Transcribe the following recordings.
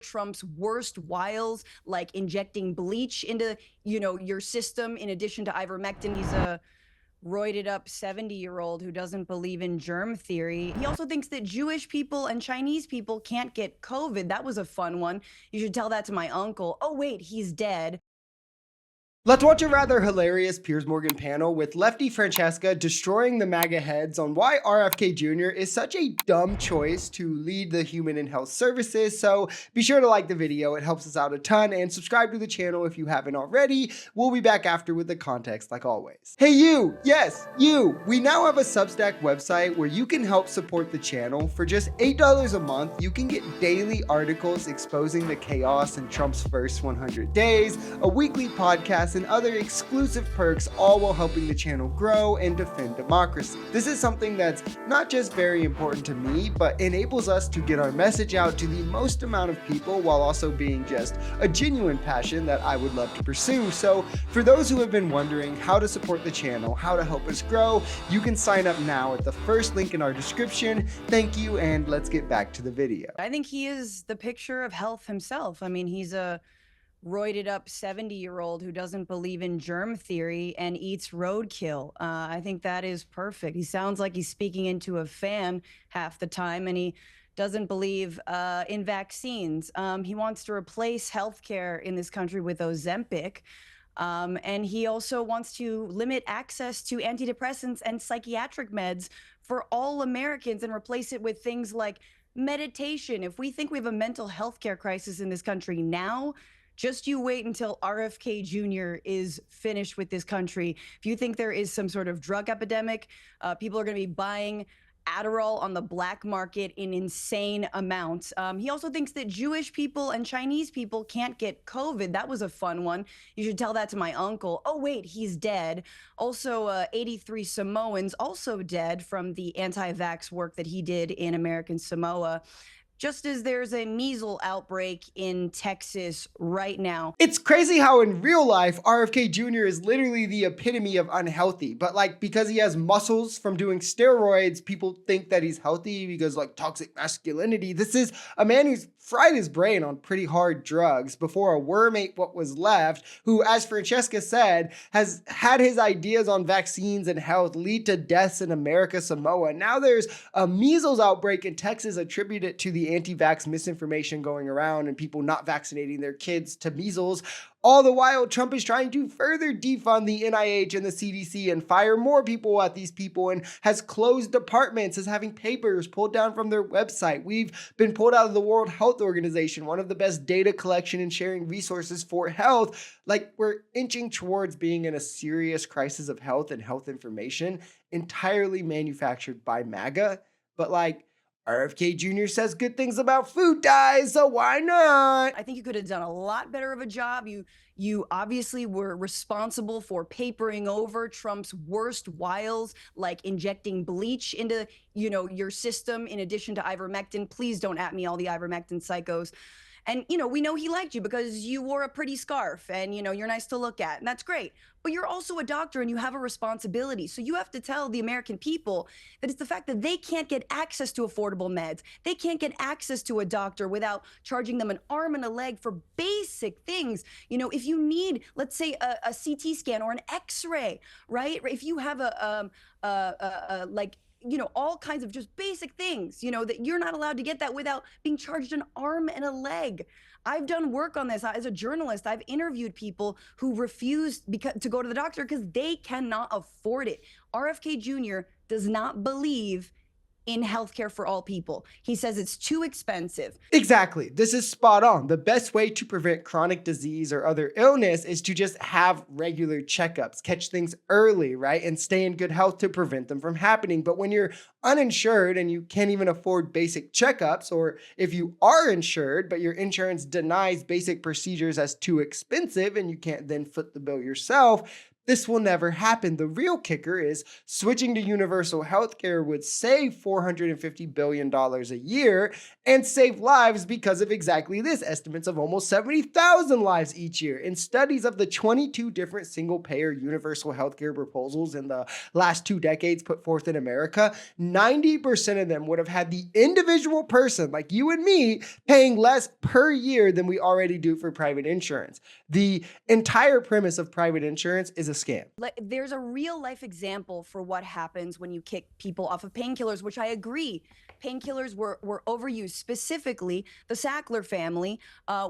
Trump's worst wiles, like injecting bleach into, your system in addition to ivermectin. He's a roided up 70-year-old who doesn't believe in germ theory. He also thinks that Jewish people and Chinese people can't get COVID. That was a fun one. You should tell that to my uncle. Oh, wait, he's dead. Let's watch a rather hilarious Piers Morgan panel with Lefty Francesca destroying the MAGA heads on why RFK Jr. is such a dumb choice to lead the Human and Health Services. So be sure to like the video, it helps us out a ton, and subscribe to the channel if you haven't already. We'll be back after with the context like always. Hey you, yes, you! We now have a Substack website where you can help support the channel. For just $8 a month, you can get daily articles exposing the chaos in Trump's first 100 days, a weekly podcast, and other exclusive perks, all while helping the channel grow and defend democracy. This is something that's not just very important to me, but enables us to get our message out to the most amount of people while also being just a genuine passion that I would love to pursue. So for those who have been wondering how to support the channel, how to help us grow, you can sign up now at the first link in our description. Thank you, and let's get back to the video. I think he is the picture of health himself. I mean, he's a roided up 70-year-old who doesn't believe in germ theory and eats roadkill. I think that is perfect. He sounds like he's speaking into a fan half the time, and he doesn't believe in vaccines. He wants to replace healthcare in this country with Ozempic. And he also wants to limit access to antidepressants and psychiatric meds for all Americans and replace it with things like meditation. If we think we have a mental health care crisis in this country now, just you wait until RFK Jr. is finished with this country. If you think there is some sort of drug epidemic, people are going to be buying Adderall on the black market in insane amounts. He also thinks that Jewish people and Chinese people can't get COVID. That was a fun one. You should tell that to my uncle. Oh, wait, he's dead. Also, 83 Samoans also dead from the anti-vax work that he did in American Samoa. Just as there's a measles outbreak in Texas right now. It's crazy how in real life, RFK Jr. is literally the epitome of unhealthy, but like because he has muscles from doing steroids, people think that he's healthy because like toxic masculinity. This is a man who's fried his brain on pretty hard drugs before a worm ate what was left, who, as Francesca said, has had his ideas on vaccines and health lead to deaths in America Samoa. Now there's a measles outbreak in Texas attributed to the anti-vax misinformation going around and people not vaccinating their kids to measles. All the while, Trump is trying to further defund the NIH and the CDC and fire more people at these people, and has closed departments, is having papers pulled down from their website. We've been pulled out of the World Health Organization, one of the best data collection and sharing resources for health. Like, we're inching towards being in a serious crisis of health and health information entirely manufactured by MAGA. But like, RFK Jr. says good things about food dyes, so why not? I think you could have done a lot better of a job. You obviously were responsible for papering over Trump's worst wiles, like injecting bleach into, your system in addition to ivermectin. Please don't at me, all the ivermectin psychos. And, we know he liked you because you wore a pretty scarf and, you're nice to look at. And that's great. But you're also a doctor and you have a responsibility. So you have to tell the American people that it's the fact that they can't get access to affordable meds. They can't get access to a doctor without charging them an arm and a leg for basic things. If you need, let's say, a CT scan or an X-ray, right? If you have all kinds of just basic things, that you're not allowed to get that without being charged an arm and a leg. I've done work on this as a journalist. I've interviewed people who refuse to go to the doctor because they cannot afford it. RFK Jr. does not believe in healthcare for all people. He says it's too expensive. Exactly. This is spot on. The best way to prevent chronic disease or other illness is to just have regular checkups, catch things early, right? And stay in good health to prevent them from happening. But when you're uninsured and you can't even afford basic checkups, or if you are insured, but your insurance denies basic procedures as too expensive and you can't then foot the bill yourself, This will never happen. The real kicker is switching to universal healthcare would save $450 billion a year and save lives because of exactly this. Estimates of almost 70,000 lives each year. In studies of the 22 different single-payer universal healthcare proposals in the last 2 decades put forth in America, 90% of them would have had the individual person, like you and me, paying less per year than we already do for private insurance. The entire premise of private insurance is a scam. There's a real life example for what happens when you kick people off of painkillers, which I agree. Painkillers were overused, specifically the Sackler family,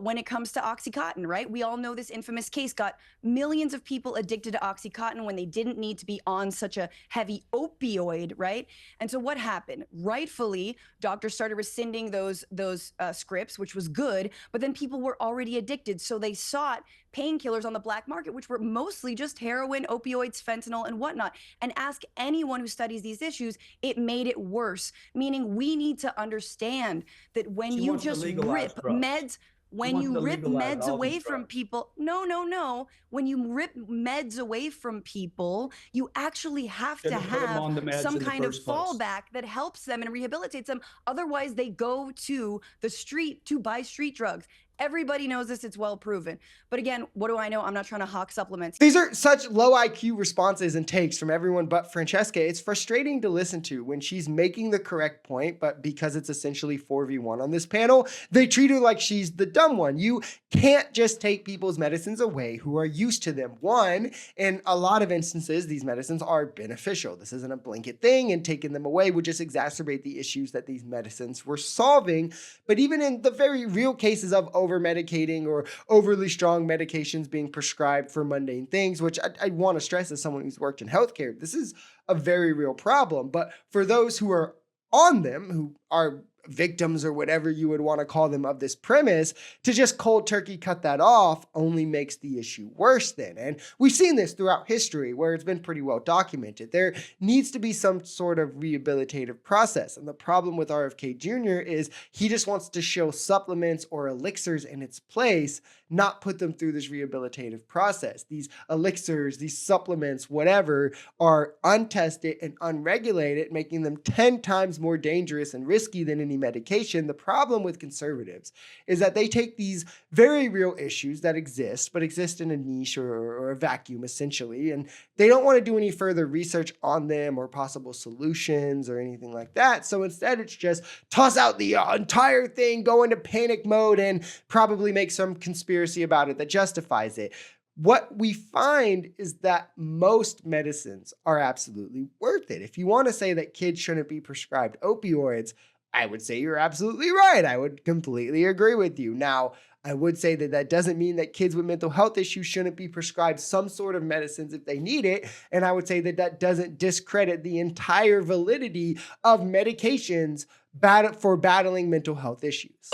when it comes to Oxycontin, right? We all know this infamous case got millions of people addicted to Oxycontin when they didn't need to be on such a heavy opioid, right? And so what happened? Rightfully, doctors started rescinding those scripts, which was good, but then people were already addicted. So they sought painkillers on the black market, which were mostly just heroin, opioids, fentanyl, and whatnot. And ask anyone who studies these issues, it made it worse. Meaning we need to understand that when you just rip meds, when you rip meds away from people, no. When you rip meds away from people, you actually have to have some kind of fallback that helps them and rehabilitates them. Otherwise, they go to the street to buy street drugs. Everybody knows this, it's well proven. But again, what do I know? I'm not trying to hawk supplements. These are such low IQ responses and takes from everyone but Francesca. It's frustrating to listen to when she's making the correct point, but because it's essentially 4v1 on this panel, they treat her like she's the dumb one. You can't just take people's medicines away who are used to them. One, in a lot of instances, these medicines are beneficial. This isn't a blanket thing, and taking them away would just exacerbate the issues that these medicines were solving. But even in the very real cases of over-medicating or overly strong medications being prescribed for mundane things, which I want to stress as someone who's worked in healthcare, this is a very real problem. But for those who are on them, who are victims or whatever you would want to call them of this premise, to just cold turkey cut that off only makes the issue worse then. And we've seen this throughout history where it's been pretty well documented. There needs to be some sort of rehabilitative process. And the problem with RFK Jr. is he just wants to show supplements or elixirs in its place, not put them through this rehabilitative process. These elixirs, these supplements, whatever, are untested and unregulated, making them 10 times more dangerous and risky than any medication. The problem with conservatives is that they take these very real issues that exist, but exist in a niche or a vacuum, essentially, and they don't want to do any further research on them or possible solutions or anything like that. So instead, it's just toss out the entire thing, go into panic mode, and probably make some conspiracy about it that justifies it. What we find is that most medicines are absolutely worth it. If you want to say that kids shouldn't be prescribed opioids, I would say you're absolutely right. I would completely agree with you. Now, I would say that that doesn't mean that kids with mental health issues shouldn't be prescribed some sort of medicines if they need it. And I would say that that doesn't discredit the entire validity of medications for battling mental health issues.